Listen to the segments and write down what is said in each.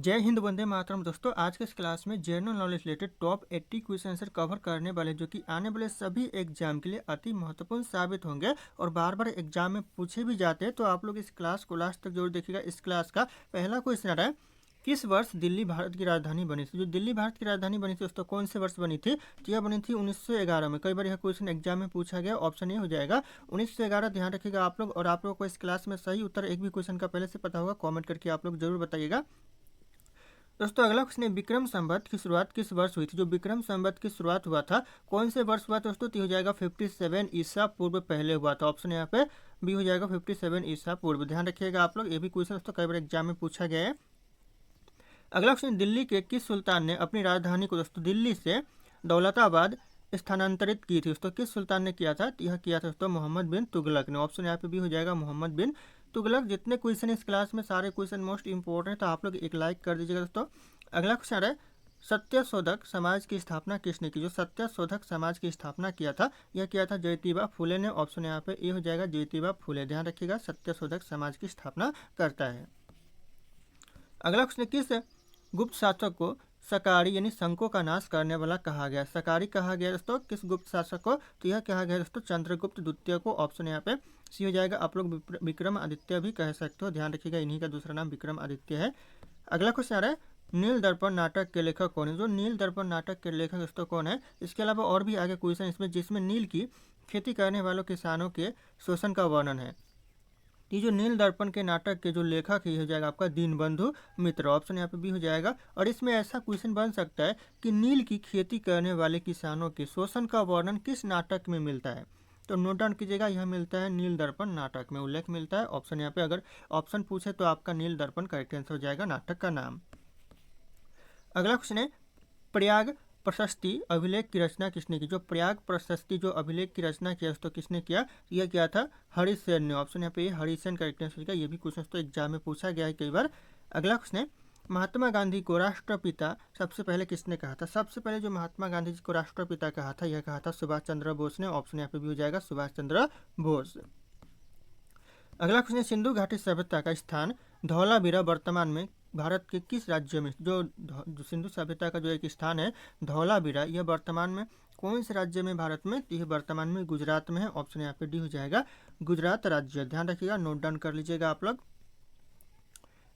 जय हिंद, वंदे मातरम। दोस्तों, आज के इस क्लास में general knowledge related top 80 question answer cover करने वाले, जो कि आने वाले सभी एग्जाम के लिए अति महत्वपूर्ण साबित होंगे और बार बार एग्जाम में पूछे भी जाते हैं। तो आप लोग इस क्लास को लास्ट तक जरूर देखिएगा। इस क्लास का पहला क्वेश्चन आ रहा है, किस वर्ष दिल्ली भारत की राजधानी बनी थी? जो दिल्ली भारत की राजधानी बनी थी दोस्तों, कौन से वर्ष बनी थी? तो यह बनी थी 1911 में। कई बार यह क्वेश्चन एग्जाम में पूछा गया, ऑप्शन ए हो जाएगा 1911। ध्यान रखिएगा आप लोग। और आप लोगों को इस क्लास में सही उत्तर एक भी क्वेश्चन का पहले से पता होगा, कॉमेंट करके आप लोग जरूर बताइएगा। दोस्तों, अगला क्वेश्चन है, विक्रम संवत की शुरुआत किस वर्ष हुई थी? जो विक्रम संवत की शुरुआत हुआ था, कौन से वर्ष हुआ था दोस्तों? तो हो जाएगा 57 ईसा पूर्व पहले हुआ था। ऑप्शन यहाँ पे बी हो जाएगा 57 ईसा पूर्व। ध्यान रखिएगा आप लोग, ये भी क्वेश्चन दोस्तों कई बार एग्जाम में पूछा गया है। अगला क्वेश्चन, दिल्ली के किस सुल्तान ने अपनी राजधानी को दोस्तों दिल्ली से दौलताबाद स्थानांतरित की थी? दोस्तों, किस सुल्तान ने किया था? तो यह किया था दोस्तों मोहम्मद बिन तुगलक ने। ऑप्शन यहाँ पे भी हो जाएगा मोहम्मद बिन तुगलक। जितने क्वेश्चन इस क्लास में सारे क्वेश्चन मोस्ट इंपॉर्टेंट, तो आप लोग एक लाइक कर दीजिएगा दोस्तों। अगला क्वेश्चन है, सत्यशोधक समाज की स्थापना किसने की? जो सत्यशोधक समाज की स्थापना किया था, यह किया था ज्योतिबा फुले ने। ऑप्शन यहाँ पे ए हो जाएगा ज्योतिबा फुले। ध्यान रखिएगा, सत्यशोधक समाज की स्थापना करता है। अगला क्वेश्चन, किस गुप्त शासक को सकारी यानी शंको का नाश करने वाला कहा गया? सकारी कहा गया दोस्तों किस गुप्त शासक को? तो यह कहा गया दोस्तों चंद्रगुप्त द्वितीय को। ऑप्शन यहाँ पे सी हो जाएगा। आप लोग विक्रम आदित्य भी कह सकते हो। ध्यान रखिएगा, इन्हीं का दूसरा नाम विक्रम आदित्य है। अगला क्वेश्चन आ रहा है, नील दर्पण नाटक के लेखक कौन है? जो नील दर्पण नाटक के लेखक दोस्तों कौन है? इसके अलावा और भी आगे क्वेश्चन इसमें, जिसमें नील की खेती करने वालों किसानों के शोषण का वर्णन है। ये जो नील दर्पण के नाटक के जो लेखक है, हो जाएगा आपका दीनबंधु मित्र। ऑप्शन यहाँ पे भी हो जाएगा। और इसमें ऐसा क्वेश्चन बन सकता है कि नील की खेती करने वाले किसानों के शोषण का वर्णन किस नाटक में मिलता है? तो नोट डाउन कीजिएगा, यह मिलता है नील दर्पण नाटक में, उल्लेख मिलता है। ऑप्शन यहाँ पे अगर ऑप्शन पूछे तो आपका नील दर्पण करेक्ट आंसर हो जाएगा नाटक का नाम। अगला क्वेश्चन है, प्रयाग प्रशस्ति अभिलेख की रचना किसने की? जो प्रयाग प्रशस्ति जो अभिलेख की रचना किया तो किसने किया? यह किया था हरिसेन ने। ऑप्शन यहाँ पे हरिसेन करेक्ट आंसर होगा। ये भी क्वेश्चन तो एग्जाम में पूछा गया है कई बार। अगला क्वेश्चन है, महात्मा गांधी को राष्ट्रपिता सबसे पहले किसने कहा था? सबसे पहले जो महात्मा गांधी जी को राष्ट्रपिता कहा था, यह कहा था सुभाष चंद्र बोस ने। ऑप्शन यहाँ पे भी हो जाएगा सुभाष चंद्र बोस। अगला क्वेश्चन, सिंधु घाटी सभ्यता का स्थान धौलावीरा वर्तमान में भारत के किस राज्य में? जो सिंधु सभ्यता का जो एक स्थान है धौलावीरा, यह वर्तमान में कौन से राज्य में भारत में? यह वर्तमान में गुजरात में है। ऑप्शन यहाँ पे डी हो जाएगा गुजरात राज्य। ध्यान रखिएगा, नोट डाउन कर लीजिएगा आप लोग।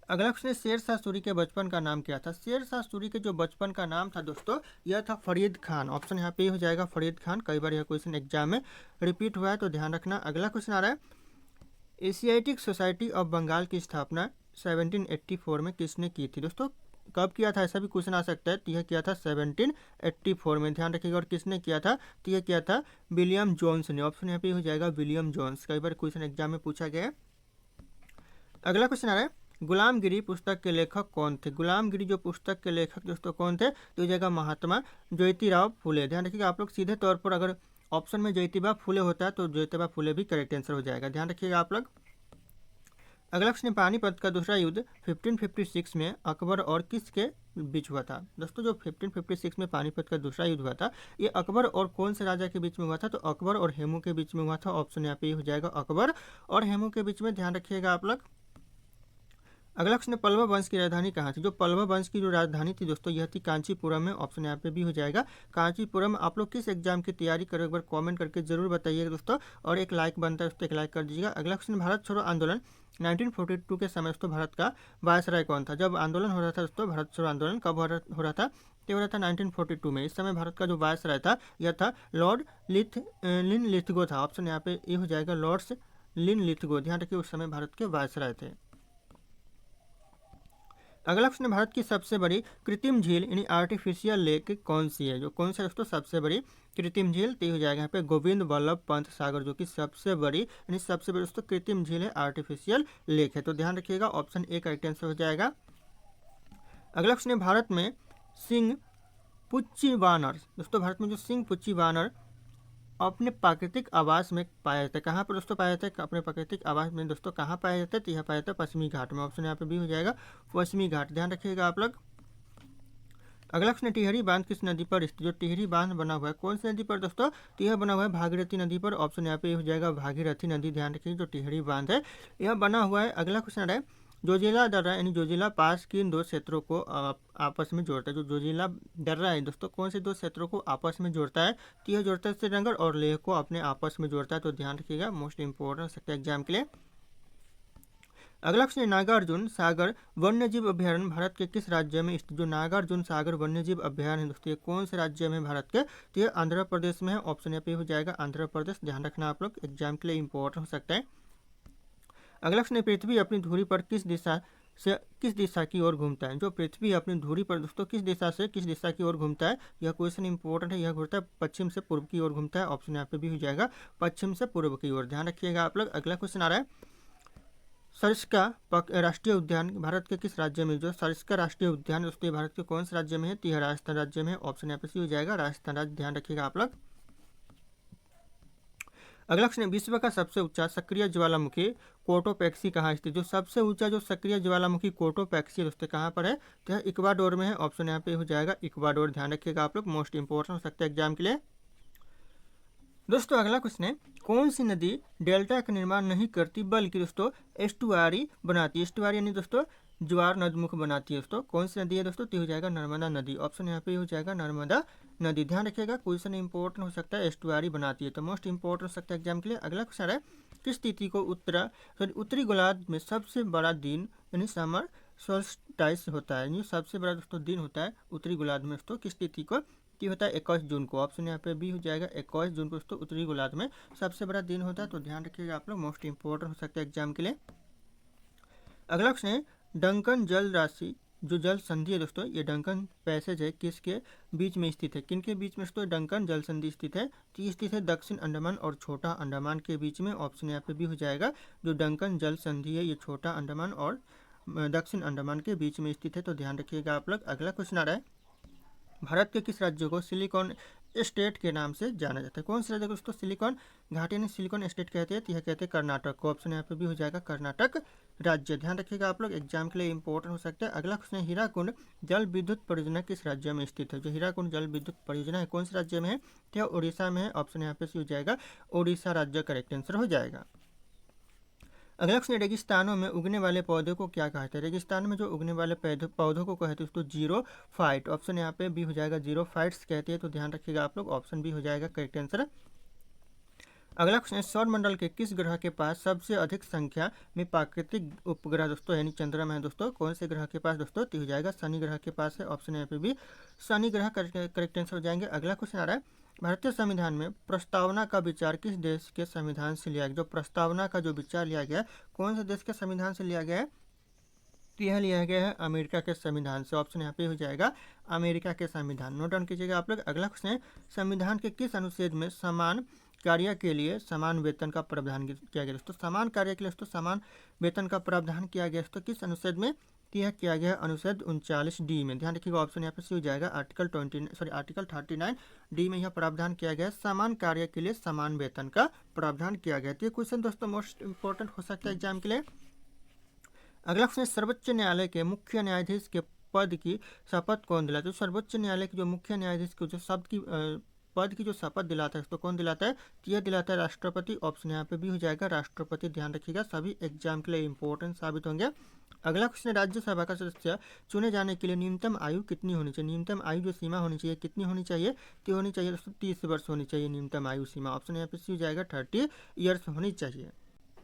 अगला क्वेश्चन, शेर शाह सूरी के बचपन का नाम क्या था? शेर शाह सूरी के जो बचपन का नाम था दोस्तों, यह था फरीद खान। ऑप्शन यहाँ पे हो जाएगा फरीद खान। कई बार यह क्वेश्चन एग्जाम में रिपीट हुआ है, तो ध्यान रखना। अगला क्वेश्चन आ रहा है, एशियाटिक सोसाइटी ऑफ बंगाल की स्थापना 1784 में किसने की थी? दोस्तों, कब किया था ऐसा भी क्वेश्चन आ सकता है। तो यह किया था 1784 में। ध्यान रखिएगा। और किसने किया था? तो यह किया था विलियम जोन्स ने। ऑप्शन यहाँ पे हो जाएगा विलियम जोन्स। कई बार क्वेश्चन एग्जाम में पूछा गया है। अगला क्वेश्चन आ रहा है, गुलामगिरी पुस्तक के लेखक कौन थे? गुलामगिरी जो पुस्तक के लेखक दोस्तों कौन थे? तो हो जाएगा महात्मा ज्योतिराव फुले। ध्यान रखिएगा आप लोग, सीधे तौर पर अगर ऑप्शन में ज्योतिबा फुले होता है तो ज्योतिबा फुले भी करेक्ट आंसर हो जाएगा। ध्यान रखिएगा आप लोग। अगला क्वेश्चन, पानीपत का दूसरा युद्ध 1556 में अकबर और किसके बीच हुआ था? दोस्तों, जो 1556 में पानीपत का दूसरा युद्ध हुआ था, ये अकबर और कौन से राजा के बीच में हुआ था? तो अकबर और हेमू के बीच में हुआ था। ऑप्शन यहाँ पे हो जाएगा अकबर और हेमू के बीच में। ध्यान रखिएगा आप लोग। अगला क्वेश्चन, पल्लव वंश की राजधानी कहाँ थी? जो पल्लव वंश की जो राजधानी थी दोस्तों, यह थी कांचीपुरम में। ऑप्शन यहाँ पे भी हो जाएगा कांचीपुरम। आप लोग किस एग्जाम की तैयारी करो, एक बार कमेंट करके जरूर बताइएगा दोस्तों। और एक लाइक बनता है दोस्तों, एक लाइक कर दीजिएगा। अगला क्वेश्चन, भारत छोड़ो आंदोलन 1942 के समय दोस्तों भारत का वायसराय कौन था? जब आंदोलन हो रहा था दोस्तों, भारत छोड़ो आंदोलन कब हो रहा था? तो हो रहा था 1942 में। इस समय भारत का जो वायसराय था, यह था लॉर्ड लिन लिथगो था। ऑप्शन यहाँ पे ये हो जाएगा लॉर्ड्स लिन लिथगो। ध्यान रखिए, उस समय भारत के वायसराय थे। अगला क्वेश्चन, भारत की सबसे बड़ी कृत्रिम झील यानी आर्टिफिशियल लेक कौन सी है? जो कौन सा दोस्तों सबसे बड़ी कृत्रिम झील? तो हो जाएगा यहाँ पे गोविंद वल्लभ पंत सागर, जो कि सबसे बड़ी यानी सबसे बड़ी दोस्तों कृत्रिम झील है, आर्टिफिशियल लेक है। तो ध्यान रखिएगा, ऑप्शन ए करेक्ट आंसर हो जाएगा। अगला क्वेश्चन, भारत में सिंह पुच्ची वानर दोस्तों, भारत में जो सिंह पुच्ची वानर अपने प्राकृतिक आवास में पाया जाता है, कहाँ पर दोस्तों पाया जाता है? अपने प्राकृतिक आवास में दोस्तों कहाँ पाया जाता है? तो यह पाया जाता है पश्चिमी घाट में। ऑप्शन यहाँ पे भी हो जाएगा पश्चिमी घाट। ध्यान रखिएगा आप लोग। अगला क्वेश्चन, टिहरी बांध किस नदी पर स्थित? जो टिहरी बांध बना हुआ है कौन सी नदी पर दोस्तों? तो यह बना हुआ है भागीरथी नदी पर। ऑप्शन यहाँ पे हो जाएगा भागीरथी नदी। ध्यान रखिए, जो टिहरी बांध है यह बना हुआ है। अगला क्वेश्चन है, जोजिला दर्रा यानी जोजिला पास किन दो क्षेत्रों को आपस में जोड़ता है? जो जोजिला दर्रा है दोस्तों कौन से दो क्षेत्रों को आपस में जोड़ता है? तो यह जोड़ता है श्रीनगर और लेह को अपने आपस में जोड़ता है, तो ध्यान रखिएगा, मोस्ट इंपॉर्टेंट हो सकता है एग्जाम के लिए। अगला क्वेश्चन है, नागार्जुन सागर वन्यजीव अभ्यारण्य भारत के किस राज्य में स्थित? जो नागार्जुन सागर वन्यजीव अभ्यारण्य है दोस्तों, ये कौन से राज्य में भारत के? तो ये आंध्र प्रदेश में है, ऑप्शन ए पे हो जाएगा आंध्र प्रदेश। ध्यान रखना आप लोग, एग्जाम के लिए इंपॉर्टेंट हो सकता है। अगला क्वेश्चन है, पृथ्वी अपनी धुरी पर किस दिशा की ओर घूमता है? जो पृथ्वी अपनी धुरी पर दोस्तों किस दिशा की ओर घूमता है? यह क्वेश्चन इंपॉर्टेंट है। यह घूमता है पश्चिम से पूर्व की ओर घूमता है, ऑप्शन यहाँ पे भी हो जाएगा पश्चिम से पूर्व की ओर। ध्यान रखिएगा आप लोग। अगला क्वेश्चन आ रहा है, सरिस्का राष्ट्रीय उद्यान भारत के किस राज्य में? जो सरिस्का राष्ट्रीय उद्यान दोस्तों भारत के कौन से राज्य में है? तो यह राजस्थान राज्य में है, ऑप्शन यहाँ पे सी हो जाएगा राजस्थान राज्य। ध्यान रखिएगा आप लोग। अगला क्वेश्चन, विश्व का सबसे ऊंचा सक्रिय ज्वालामुखी कोटोपैक्सी कहाँ स्थित? जो सबसे ऊंचा जो सक्रिय ज्वालामुखी कोटोपैक्सी दोस्तों कहाँ पर है? तो यह इक्वाडोर में है, ऑप्शन यहाँ पे हो जाएगा इक्वाडोर। ध्यान रखिएगा आप लोग, मोस्ट इंपॉर्टेंट हो सकता है एग्जाम के लिए। दोस्तों अगला क्वेश्चन है, कौन सी नदी डेल्टा का निर्माण नहीं करती बल्कि दोस्तों एस्टुआरी बनाती है? एस्टुआरी यानी दोस्तों ज्वार नदमुख बनाती है दोस्तों, कौन सी नदी है दोस्तों? तो हो जाएगा नर्मदा नदी, ऑप्शन यहाँ पे हो जाएगा नर्मदा नदी। ध्यान रखिएगा, क्वेश्चन इंपॉर्टेंट हो सकता है, एस्टुआरी बनाती है, तो मोस्ट इंपॉर्टेंट हो सकता है एग्जाम के लिए। अगला क्वेश्चन है, किस तिथि को उत्तरी गोलार्ध में सबसे बड़ा दिन यानी समर सोल्स्टाइस होता है? सबसे बड़ा दोस्तों दिन होता है उत्तरी गोलार्ध में दोस्तों किस तिथि को? की होता है 21 जून को, ऑप्शन यहाँ पे बी हो जाएगा 21 जून को दोस्तों उत्तरी गोलार्ध में सबसे बड़ा दिन होता है, तो ध्यान रखिएगा आप लोग, मोस्ट इंपॉर्टेंट हो सकता है एग्जाम के लिए। अगला क्वेश्चन है, डंकन जल राशि जो जल संधि है दोस्तों, ये डंकन पैसेज है किसके बीच में स्थित है? किनके बीच में दोस्तों डंकन जल संधि स्थित है? तो ये स्थित है दक्षिण अंडमान और छोटा अंडमान के बीच में, ऑप्शन यहाँ पे भी हो जाएगा जो डंकन जल संधि है ये छोटा अंडमान और दक्षिण अंडमान के बीच में स्थित है, तो ध्यान रखिएगा आप लोग। अगला क्वेश्चन आ रहा है, भारत के किस राज्य को सिलिकॉन स्टेट के नाम से जाना जाता है? कौन से राज्य को दोस्तों सिलिकॉन घाटी यानी सिलिकॉन स्टेट कहते हैं? तो यह कहते हैं कर्नाटक को, ऑप्शन यहाँ पे भी हो जाएगा कर्नाटक राज्य। ध्यान रखिएगा आप लोग, एग्जाम के लिए इंपॉर्टेंट हो सकता है। अगला क्वेश्चन है, हीराकुंड जल विद्युत परियोजना किस राज्य में स्थित है? जो हीराकुंड जल विद्युत परियोजना है कौन से राज्य में है? तो उड़ीसा में है, ऑप्शन यहाँ पे हो जाएगा उड़ीसा राज्य करेक्ट आंसर हो जाएगा। अगला क्वेश्चन, रेगिस्तानों में उगने वाले पौधे को क्या कहते हैं? रेगिस्तान में जो उगने वाले पौधों को कहते हैं उसको जीरो फाइट, ऑप्शन यहाँ पे भी हो जाएगा जीरो फाइट्स कहते हैं, तो ध्यान रखिएगा आप लोग, ऑप्शन भी हो जाएगा करेक्ट आंसर। अगला क्वेश्चन है, सौर मंडल के किस ग्रह के पास सबसे अधिक संख्या में प्राकृतिक उपग्रह दोस्तों यानी चंद्रमा है दोस्तों? कौन से ग्रह के पास दोस्तों? तो हो जाएगा शनि ग्रह के पास है, ऑप्शन यहाँ पे भी शनि ग्रह करेक्ट आंसर हो जाएंगे। अगला क्वेश्चन आ रहा है, भारतीय संविधान में प्रस्तावना का विचार किस देश के संविधान से लिया गया? जो प्रस्तावना का जो विचार लिया गया कौन से देश के संविधान से लिया गया है? तो यह लिया गया है अमेरिका के संविधान से, ऑप्शन यहाँ पे हो जाएगा अमेरिका के संविधान। नोट डाउन कीजिएगा आप लोग। अगला क्वेश्चन है, संविधान के किस अनुच्छेद में समान कार्य के लिए समान वेतन का प्रावधान किया गया दोस्तों? समान कार्य के लिए दोस्तों समान वेतन का प्रावधान किया गया दोस्तों किस अनुच्छेद में? यह किया गया अनुच्छेद 39D में। ध्यान रखिएगा, ऑप्शन यहाँ पे सी हो जाएगा आर्टिकल 39 डी में यह प्रावधान किया गया, समान कार्य के लिए समान वेतन का प्रावधान किया गया। तो ये क्वेश्चन दोस्तों मोस्ट इंपॉर्टेंट हो सकता है एग्जाम के लिए। अगला क्वेश्चन, सर्वोच्च न्यायालय के मुख्य न्यायाधीश के पद की शपथ कौन दिलाता है? तो सर्वोच्च न्यायालय के जो मुख्य न्यायाधीश को जो शब्द की पद की जो शपथ दिलाता है उसको कौन दिलाता है? तो यह दिलाता है राष्ट्रपति, ऑप्शन यहाँ पे भी हो जाएगा राष्ट्रपति। ध्यान रखिएगा, सभी एग्जाम के लिए इंपॉर्टेंट साबित होंगे। अगला क्वेश्चन, राज्यसभा का सदस्य चुने जाने के लिए न्यूनतम आयु कितनी होनी चाहिए? न्यूनतम आयु जो सीमा होनी चाहिए कितनी होनी चाहिए? तो होनी चाहिए दोस्तों 30 वर्ष होनी चाहिए न्यूनतम आयु सीमा, ऑप्शन यहाँ पे सी हो जाएगा 30 ईयर्स होनी चाहिए।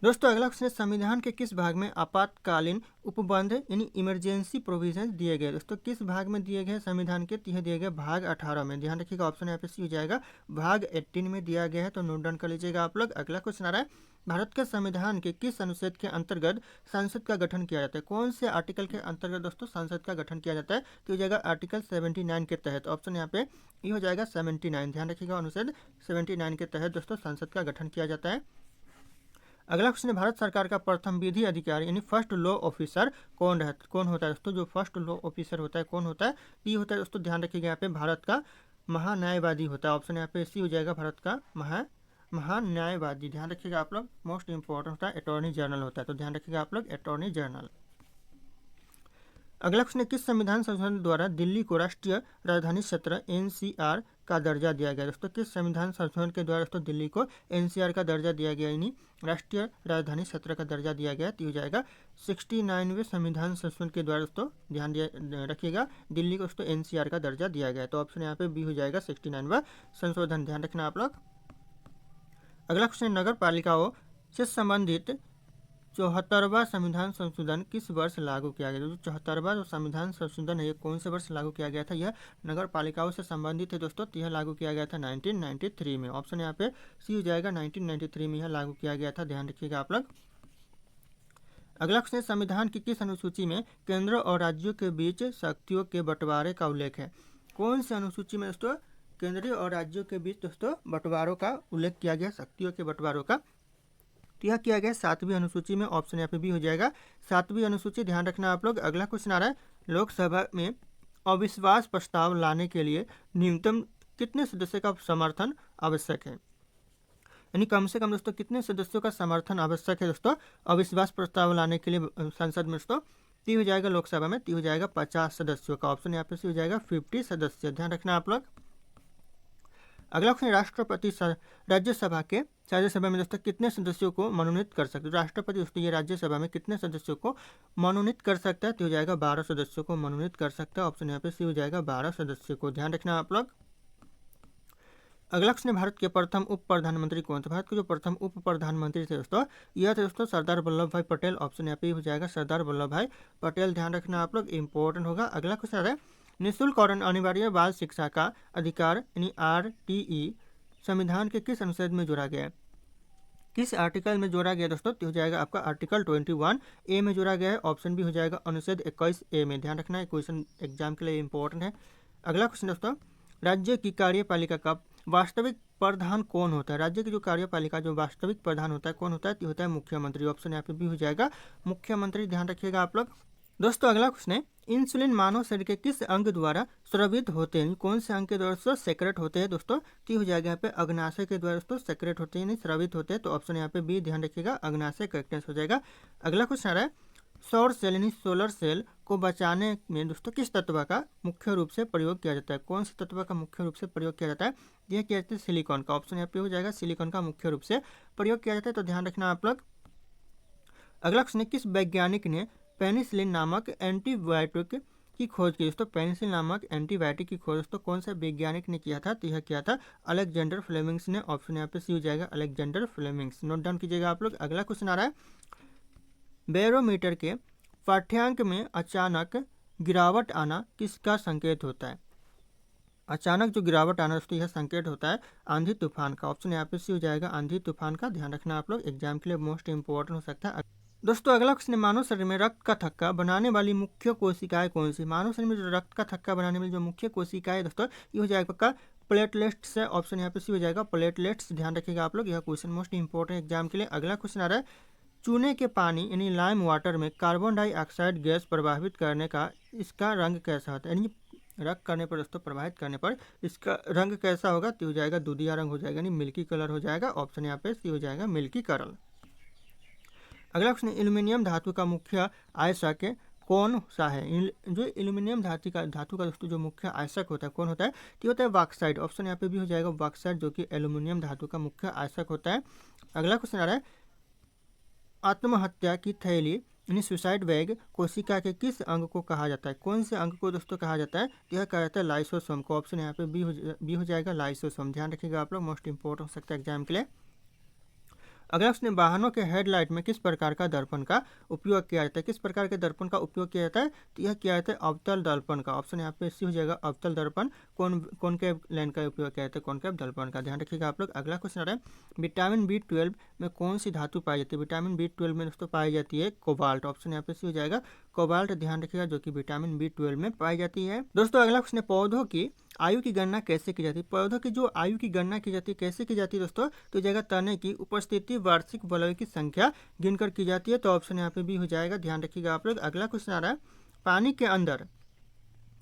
दोस्तों अगला क्वेश्चन, संविधान के किस भाग में आपातकालीन उपबंध यानी इमरजेंसी प्रोविजन दिए गए? दोस्तों किस भाग में दिए गए संविधान के? यह दिए गए भाग 18 में। ध्यान रखिएगा, ऑप्शन यहाँ पे सी हो जाएगा भाग 18 में दिया गया है, तो नोट डाउन कर लीजिएगा आप लोग। अगला क्वेश्चन आ रहा है, भारत के संविधान के किस अनुच्छेद के अंतर्गत संसद का गठन किया जाता है? कौन से आर्टिकल के अंतर्गत दोस्तों संसद का गठन किया जाता है? तो हो जाएगा आर्टिकल 79 के तहत, ऑप्शन यहाँ पे ये हो जाएगा 79। ध्यान रखिएगा, अनुच्छेद 79 के तहत दोस्तों संसद का गठन किया जाता है। अगला क्वेश्चन है, भारत सरकार का प्रथम विधि अधिकारी यानी फर्स्ट लॉ ऑफिसर कौन होता है दोस्तों? जो फर्स्ट लॉ ऑफिसर होता है कौन होता है? ये होता है दोस्तों, ध्यान रखिएगा यहाँ पे भारत का महान्यायवादी होता है, ऑप्शन यहाँ पे सी हो जाएगा भारत का महान्यायवादी। ध्यान रखिएगा आप लोग, मोस्ट इंपॉर्टेंट होता है अटॉर्नी जनरल होता है, तो ध्यान रखिएगा आप लोग अटॉर्नी जनरल। अगला क्वेश्चन है, किस संविधान संशोधन द्वारा दिल्ली को राष्ट्रीय राजधानी क्षेत्र एनसीआर का दर्जा दिया गया? दोस्तों किस संविधान संशोधन के द्वारा दोस्तों दिल्ली को एनसीआर का दर्जा दिया गया, यानी राष्ट्रीय राजधानी क्षेत्र का दर्जा दिया गया? तो हो जाएगा 69वें संविधान संशोधन के द्वारा दोस्तों, ध्यान रखिएगा, दिल्ली को दोस्तों एनसीआर का दर्जा दिया गया। तो ऑप्शन यहाँ पे बी हो जाएगा 69वां संशोधन, ध्यान रखना आप लोग। अगला क्वेश्चन, नगर पालिकाओं से संबंधित 74वां संविधान संशोधन किस वर्ष लागू किया गया? जो 74वां जो संविधान संशोधन है ये कौन से वर्ष लागू किया गया था? यह नगर पालिकाओं से संबंधित है दोस्तों, तो यह लागू किया गया था 1993 में। ऑप्शन यहाँ पे सी हो जाएगा, 1993 में यह लागू किया गया था, ध्यान रखिएगा आप लोग। अगला क्वेश्चन, संविधान की किस अनुसूची में केंद्र और राज्यों के बीच शक्तियों के बंटवारे का उल्लेख है? कौन सी अनुसूची में दोस्तों केंद्रीय और राज्यों के बीच दोस्तों बंटवारों का उल्लेख किया गया, शक्तियों के बंटवारों का? तो यह किया गया 7वीं अनुसूची में। ऑप्शन यहाँ पे भी हो जाएगा 7वीं अनुसूची, ध्यान रखना आप लोग। अगला क्वेश्चन आ रहा है, लोकसभा में अविश्वास प्रस्ताव लाने के लिए न्यूनतम कितने सदस्यों का समर्थन आवश्यक है? यानी कम से कम दोस्तों कितने सदस्यों का समर्थन आवश्यक है दोस्तों अविश्वास प्रस्ताव लाने के लिए संसद में? दोस्तों ती हो जाएगा लोकसभा में, ती हो जाएगा 50 सदस्यों का। ऑप्शन यहाँ पे सी हो जाएगा 50 सदस्य, ध्यान रखना आप लोग। अगला क्वेश्चन, राष्ट्रपति राज्यसभा में दोस्तों कितने सदस्यों को मनोनीत कर सकते हैं? राष्ट्रपति दोस्तों ये राज्यसभा में कितने सदस्यों को मनोनीत कर सकता है? तो हो जाएगा 12 सदस्यों को मनोनीत कर सकता है। ऑप्शन यहाँ पे सी हो जाएगा 12 सदस्यों को, ध्यान रखना आप लोग। अगला क्वेश्चन, भारत के प्रथम उप प्रधानमंत्री कौन थे? भारत के जो प्रथम उप प्रधानमंत्री थे दोस्तों यह थे दोस्तों सरदार वल्लभ भाई पटेल। ऑप्शन यहाँ पे हो जाएगा सरदार वल्लभ भाई पटेल, ध्यान रखना आप लोग, इंपॉर्टेंट होगा। अगला क्वेश्चन है, निःशुल्क और अनिवार्य बाल शिक्षा का अधिकार यानी RTE संविधान के किस अनुच्छेद में जोड़ा गया है? किस आर्टिकल में जोड़ा गया दोस्तों? तो हो जाएगा आपका आर्टिकल 21A में जोड़ा गया है। ऑप्शन भी हो जाएगा अनुच्छेद 21A में, ध्यान रखना है, क्वेश्चन एग्जाम के लिए इंपॉर्टेंट है। अगला क्वेश्चन दोस्तों, राज्य की कार्यपालिका का वास्तविक प्रधान कौन होता है? राज्य की जो कार्यपालिका जो वास्तविक प्रधान होता है कौन होता है? तो होता है मुख्यमंत्री। ऑप्शन यहाँ पे भी हो जाएगा मुख्यमंत्री, ध्यान रखिएगा आप लोग। दोस्तों अगला क्वेश्चन है, इंसुलिन मानव शरीर के किस अंग द्वारा स्रावित होते हैं? कौन से अंग के द्वारा दोस्तों सेक्रेट होते हैं? दोस्तों तो हो जाएगा यहाँ पे अग्नाशय के द्वारा दोस्तों सेक्रेट होते हैं, नहीं स्रावित होते हैं। तो ऑप्शन यहाँ पे बी, ध्यान रखिएगा, अग्नाशय करेक्टनेस हो जाएगा। अगला क्वेश्चन आ रहा है, सौर सेल यानी सोलर सेल को बचाने में दोस्तों किस तत्व का मुख्य रूप से प्रयोग किया जाता है? कौन से तत्व का मुख्य रूप से प्रयोग किया जाता है? यह किया जाता है सिलिकॉन का। ऑप्शन यहाँ पे हो जाएगा सिलिकॉन का मुख्य रूप से प्रयोग किया जाता है, तो ध्यान रखना आप लोग। अगला क्वेश्चन, किस वैज्ञानिक ने पेनिसिलिन नामक एंटीबायोटिक की खोज की? दोस्तों पेनिसिलिन नामक एंटीबायोटिक की खोज दोस्तों कौन सा वैज्ञानिक ने किया था? तो यह किया था अलेक्जेंडर फ्लेमिंग्स ने। ऑप्शन यहाँ पे सी हो जाएगा अलेक्जेंडर फ्लेमिंग्स, नोट डाउन कीजिएगा आप लोग। अगला क्वेश्चन आ रहा है, बैरोमीटर के पाठ्यांक में अचानक गिरावट आना किसका संकेत होता है? अचानक जो गिरावट आना दोस्तों यह संकेत होता है आंधी तूफान का। ऑप्शन यहाँ पे सी हो जाएगा आंधी तूफान का, ध्यान रखना आप लोग, एग्जाम के लिए मोस्ट इंपॉर्टेंट हो सकता है। दोस्तों अगला क्वेश्चन, मानव शरीर में रक्त का थक्का बनाने वाली मुख्य कोशिकाएं कौन सी? मानव शरीर में जो रक्त का थक्का बनाने वाली जो मुख्य कोशिकाएं दोस्तों ये हो जाएगा पक्का प्लेटलेट्स है। ऑप्शन यहाँ पे सी हो जाएगा प्लेटलेट्स, ध्यान रखिएगा आप लोग, यह क्वेश्चन मोस्ट इंपॉर्टेंट एग्जाम के लिए। अगला क्वेश्चन आ रहा है, चूने के पानी यानी लाइम वाटर में कार्बन डाइऑक्साइड गैस प्रभावित करने का इसका रंग कैसा होता है? यानी रख करने पर दोस्तों प्रभावित करने पर इसका रंग कैसा होगा? तो हो जाएगा दूधिया रंग हो जाएगा, यानी मिल्की कलर हो जाएगा। ऑप्शन यहाँ पे सी हो जाएगा मिल्की कलर। अगला क्वेश्चन, एल्यूमिनियम धातु का मुख्य आयस्क कौन सा है? जो एल्यूमिनियम धातु का दोस्तों जो मुख्य आयस्क होता है कौन होता है? तो होता है बॉक्साइट। ऑप्शन यहाँ पे भी हो जाएगा बॉक्साइट, जो कि एल्यूमिनियम धातु का मुख्य आयस्क होता है। अगला क्वेश्चन आ रहा है, आत्महत्या की थैली यानी सुसाइड बैग कोशिका के किस अंग को कहा जाता है? कौन से अंग को दोस्तों कहा जाता है? तो यह कहा जाता है लाइसोसोम को। ऑप्शन यहाँ पे बी हो जाएगा लाइसोसोम, ध्यान रखिएगा आप लोग, मोस्ट इंपॉर्टेंट हो सकता है एग्जाम के लिए। अगला उसने वाहनों के हेडलाइट में किस प्रकार का दर्पण का उपयोग किया जाता है? किस प्रकार के दर्पण का उपयोग किया जाता है? तो यह किया जाता है अवतल दर्पण का। ऑप्शन यहाँ पे सी हो जाएगा अवतल दर्पण। कॉनकेव लेंस का उपयोग किया जाता है कॉनकेव दर्पण का, ध्यान रखिएगा आप लोग। अगला क्वेश्चन है, विटामिन B12 में कौन सी धातु पाई जाती है? विटामिन B12 में दोस्तों पाई जाती है कोबाल्ट। ऑप्शन यहाँ पे सी हो जाएगा कोबाल्ट, ध्यान रखिएगा, जो कि विटामिन B12 में पाई जाती है। दोस्तों अगला क्वेश्चन, पौधों की आयु की गणना कैसे की जाती है? पौधों की जो आयु की गणना की जाती है कैसे की जाती है दोस्तों? तो जगह तने की उपस्थिति वार्षिक वलय की संख्या गिनकर की जाती है। तो ऑप्शन यहाँ पे भी हो जाएगा, ध्यान रखिएगा आप लोग। अगला क्वेश्चन आ रहा है, पानी के अंदर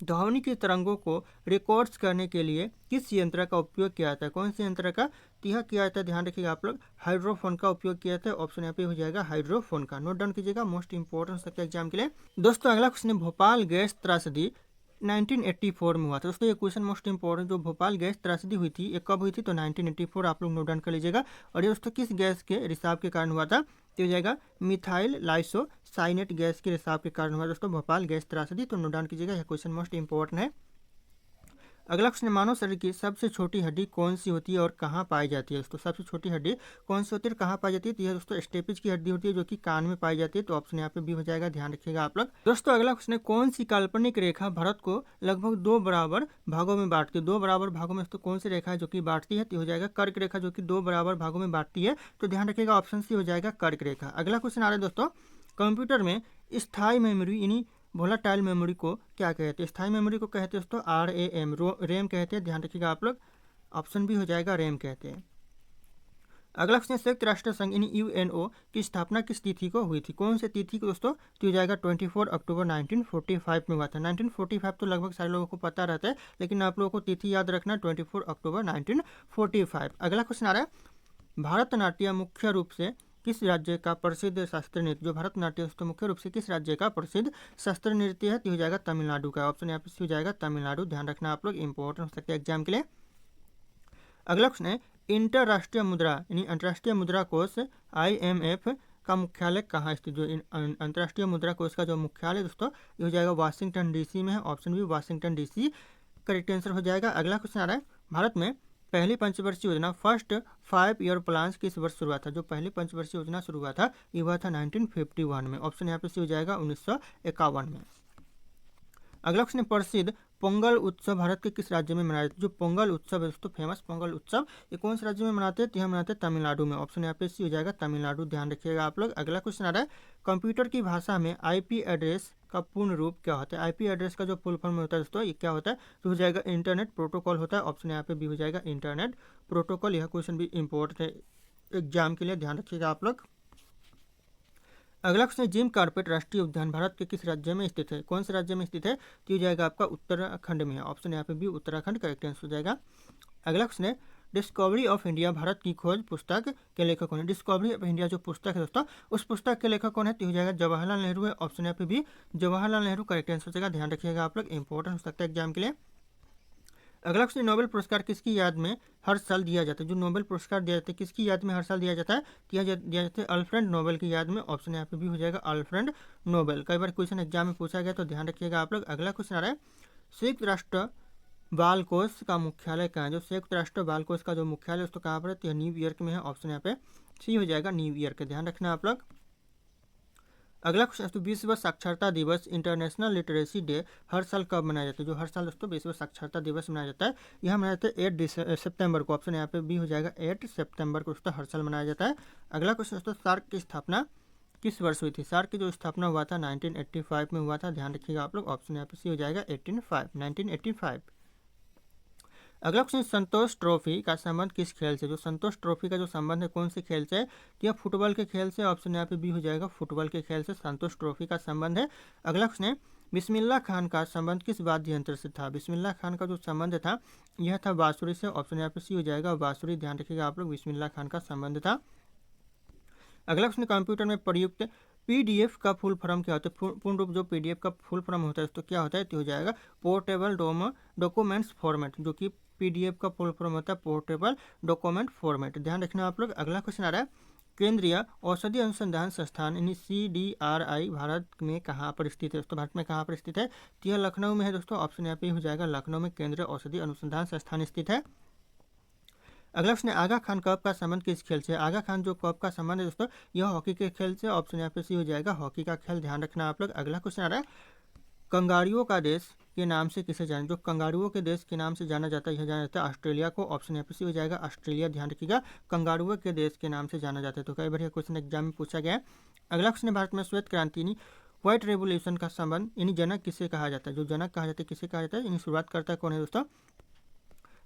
ध्वनि की तरंगों को रिकॉर्ड्स करने के लिए किस यंत्र का उपयोग किया जाता है? कौन से यंत्र का? तो यह किया जाता है, ध्यान रखिएगा आप लोग, हाइड्रोफोन का उपयोग किया जाता है। ऑप्शन यहाँ पे हो जाएगा हाइड्रोफोन का। नोट डाउन कीजिएगा, मोस्ट इंपॉर्टेंट हो सकता है एग्जाम के लिए। दोस्तों अगला क्वेश्चन है, भोपाल गैस त्रासदी 1984 में हुआ था। दोस्तों ये क्वेश्चन मोस्ट इंपॉर्टेंट, जो भोपाल गैस त्रासदी हुई थी ये कब हुई थी? तो 1984, आप लोग नोट डाउन कर लीजिएगा। और ये दोस्तों किस गैस के रिसाव के कारण हुआ था? तो हो जाएगा मिथाइल लाइसो साइनेट गैस के रिसाव के कारण हुआ दोस्तों भोपाल गैस त्रासदी। तो नोट डाउन कीजिएगा, यह क्वेश्चन मोस्ट इंपॉर्टेंट है। अगला क्वेश्चन, मानव शरीर की सबसे छोटी हड्डी कौन सी होती है और कहाँ पाई जाती है? दोस्तों सबसे छोटी हड्डी कौन सी होती है और कहाँ पाई जाती है? तो यह दोस्तों स्टेपिज की हड्डी होती है, जो कि कान में पाई जाती है। तो ऑप्शन यहाँ पे भी हो जाएगा, ध्यान रखिएगा आप लोग। दोस्तों अगला क्वेश्चन है, कौन सी काल्पनिक रेखा भारत को लगभग 2 बराबर भागों में बांटती है? 2 बराबर भागों में दोस्तों कौन सी रेखा है जो कि बांटती है? तो हो जाएगा कर्क रेखा, जो कि 2 बराबर भागों में बांटती है। तो ध्यान रखिएगा, ऑप्शन सी हो जाएगा कर्क रेखा। अगला क्वेश्चन आ रहा है दोस्तों, कंप्यूटर में स्थायी मेमोरी यानी वोलाटाइल मेमोरी को क्या कहते हैं? स्थायी मेमोरी को कहते हैं दोस्तों RAM, रैम कहते हैं। ध्यान रखिएगा आप लोग, ऑप्शन भी हो जाएगा रैम कहते हैं। अगला क्वेश्चन, संयुक्त राष्ट्र संघ यानी UNO की स्थापना किस तिथि को हुई थी? कौन से तिथि को दोस्तों? तो हो जाएगा 24 अक्टूबर 1945 में हुआ था। 1945 तो लगभग सारे लोगों को पता रहता है, लेकिन आप लोगों को तिथि याद रखना, 24 अक्टूबर 1945। अगला क्वेश्चन आ रहा है, भारतनाट्यम मुख्य रूप से किस राज्य का प्रसिद्ध शास्त्रीय नृत्य? जो भरतनाट्यम दोस्तों मुख्य रूप से किस राज्य का प्रसिद्ध शास्त्रीय नृत्य है? तो हो जाएगा तमिलनाडु का। ऑप्शन यहाँ पे हो जाएगा तमिलनाडु। ध्यान रखना आप लोग, इंपॉर्टेंट हो सकता है एग्जाम के लिए। अगला क्वेश्चन है, इंटरराष्ट्रीय मुद्रा यानी अंतर्राष्ट्रीय मुद्रा कोष IMF का मुख्यालय कहाँ स्थित? जो अंतर्राष्ट्रीय मुद्रा कोष का जो मुख्यालय दोस्तों ये हो जाएगा वाशिंगटन DC में है। ऑप्शन भी वाशिंगटन DC करेक्ट आंसर हो जाएगा। अगला क्वेश्चन आ रहा है, भारत में पहली पंचवर्षीय योजना फर्स्ट 5 ईयर प्लान किस वर्ष शुरू हुआ था? जो पहली पंचवर्षीय योजना शुरू हुआ था ये हुआ था 1951 में। ऑप्शन यहाँ पे सी हो जाएगा 1951 में। अगला क्वेश्चन, प्रसिद्ध पोंगल उत्सव भारत के किस राज्य में मनाया जाता है? जो पोंगल उत्सव है दोस्तों, फेमस पोंगल उत्सव, ये कौन से राज्य में मनाते हैं? तो यहाँ मनाते हैं तमिलनाडु में। ऑप्शन यहाँ पे सी हो जाएगा तमिलनाडु। ध्यान रखिएगा आप लोग। अगला क्वेश्चन आ रहा है, कंप्यूटर की भाषा में IP एड्रेस का पूर्ण रूप क्या होता है? IP एड्रेस का जो फुल फॉर्म होता है दोस्तों ये क्या होता है? तो हो जाएगा इंटरनेट प्रोटोकॉल होता है। ऑप्शन यहाँ पे भी हो जाएगा इंटरनेट प्रोटोकॉल। यह क्वेश्चन भी इंपॉर्टेंट है एग्जाम के लिए, ध्यान रखिएगा आप लोग। अगला क्वेश्चन, जिम कॉर्बेट राष्ट्रीय उद्यान भारत के किस राज्य में स्थित है? कौन से राज्य में स्थित है? तो हो जाएगा आपका उत्तराखंड में है। ऑप्शन यहाँ पे भी उत्तराखंड करेक्ट आंसर हो जाएगा। अगला क्वेश्चन है, डिस्कवरी ऑफ इंडिया भारत की खोज पुस्तक के लेखक कौन है? डिस्कवरी ऑफ इंडिया जो पुस्तक है दोस्तों, उस पुस्तक के लेखक कौन है? तो हो जाएगा जवाहरलाल नेहरू है। ऑप्शन यहाँ पे भी जवाहरलाल नेहरू करेक्ट आंसर हो जाएगा। ध्यान रखिएगा आप लोग, इंपॉर्टेंट हो सकता है एग्जाम के लिए। अगला क्वेश्चन, नोबेल पुरस्कार किसकी याद में हर साल दिया जाता है? जो नोबेल पुरस्कार दिया जाता है किसकी याद में हर साल दिया जाता है? दिया जाता है अल्फ्रेड नोबेल की याद में। ऑप्शन यहाँ पे भी हो जाएगा अल्फ्रेड नोबेल। कई बार क्वेश्चन एग्जाम में पूछा गया, तो ध्यान रखिएगा आप लोग। अगला क्वेश्चन आ रहा है, संयुक्त राष्ट्र बाल कोष का मुख्यालय कहाँ है? जो संयुक्त राष्ट्र बाल कोष का जो मुख्यालय उसको कहाँ पर है? तो न्यूयॉर्क में है। ऑप्शन यहाँ पे सी हो जाएगा न्यूयॉर्क। ध्यान रखना आप लोग। अगला क्वेश्चन, तो विश्व साक्षरता दिवस इंटरनेशनल लिटरेसी डे हर साल कब मनाया जाता है? जो हर साल दोस्तों विश्व साक्षरता दिवस मनाया जाता है, यह मनाया जाता है 8 सितंबर को। ऑप्शन यहाँ पे भी हो जाएगा 8 सितंबर को दोस्तों हर साल मनाया जाता है। अगला क्वेश्चन दोस्तों, सार्क की स्थापना किस वर्ष हुई थी? सार्क की जो स्थापना हुआ था 1985 में हुआ था। ध्यान रखिएगा आप लोग, ऑप्शन यहाँ पे सी हो जाएगा 1985। अगला क्वेश्चन, संतोष ट्रॉफी का संबंध किस खेल से? जो संतोष ट्रॉफी का जो संबंध है कौन से खेल से? तो यह फुटबॉल के खेल से। ऑप्शन यहाँ पे भी हो जाएगा फुटबॉल के खेल से संतोष ट्रॉफी का संबंध है। अगला क्वेश्चन है, बिस्मिल्लाह खान का संबंध किस वाद्य यंत्र से था? बिस्मिल्लाह खान का जो संबंध था यह था बांसुरी से। ऑप्शन यहाँ पे सी हो जाएगा बांसुरी। ध्यान रखिएगा आप लोग, बिस्मिल्लाह खान का संबंध था। अगला क्वेश्चन, कंप्यूटर में प्रयुक्त PDF का फुल फॉर्म क्या होता है? पूर्ण रूप जो PDF का फुल फॉर्म होता है तो क्या होता है? तो हो जाएगा पोर्टेबल डॉक्यूमेंट्स फॉर्मेट, जो कि PDF का फुल फॉर्म होता है पोर्टेबल डॉक्यूमेंट फॉर्मेट। ध्यान रखना आप लोग। अगला क्वेश्चन आ रहा है, केंद्रीय औषधि अनुसंधान संस्थान यानी CDRI भारत में कहाँ पर स्थित है? दोस्तों भारत में कहाँ पर स्थित है? तो यह लखनऊ में है दोस्तों। ऑप्शन यहाँ पे हो जाएगा लखनऊ में केंद्रीय औषधि अनुसंधान संस्थान स्थित है। अगला क्वेश्चन, आगा खान कप का संबंध किस खेल से? आगा खान जो कप का संबंध है दोस्तों यह हॉकी के खेल से। ऑप्शन यहाँ पे सी हो जाएगा हॉकी का खेल। ध्यान रखना आप लोग। अगला क्वेश्चन आ रहा है, कंगारुओं का देश के नाम से किसे जाना? जो कंगारुओं के देश के नाम से जाना जाता है यह जाना जाता है ऑस्ट्रेलिया को। ऑप्शन यहाँ पे सी हो जाएगा ऑस्ट्रेलिया। ध्यान रखिएगा, कंगारुओं के देश के नाम से जाना जाता है। तो कई बार यह क्वेश्चन एग्जाम में पूछा गया है। अगला क्वेश्चन, भारत में श्वेत क्रांति यानी व्हाइट रेवोल्यूशन का संबंध यानी जनक किसे कहा जाता है? जो जनक कहा जाता है किसे कहा जाता है? यानी शुरुआत करता है कौन है दोस्तों?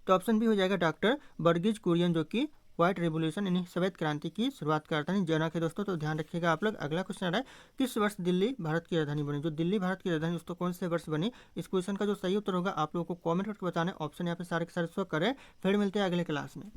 तो ऑप्शन भी हो जाएगा डॉक्टर वर्गीज कुरियन, जो कि व्हाइट रिवोल्यूशन यानी सफेद क्रांति की शुरुआत करता है। जना के दोस्तों, तो ध्यान रखिएगा आप लोग। अगला क्वेश्चन आ रहा है, किस वर्ष दिल्ली भारत की राजधानी बनी? जो दिल्ली भारत की राजधानी दोस्तों कौन से वर्ष बनी? इस क्वेश्चन का जो सही उत्तर होगा आप लोगों को कॉमेंट करके बताना है। ऑप्शन यहाँ पे सारे के सारे शो करें। फिर मिलते हैं अगले क्लास में।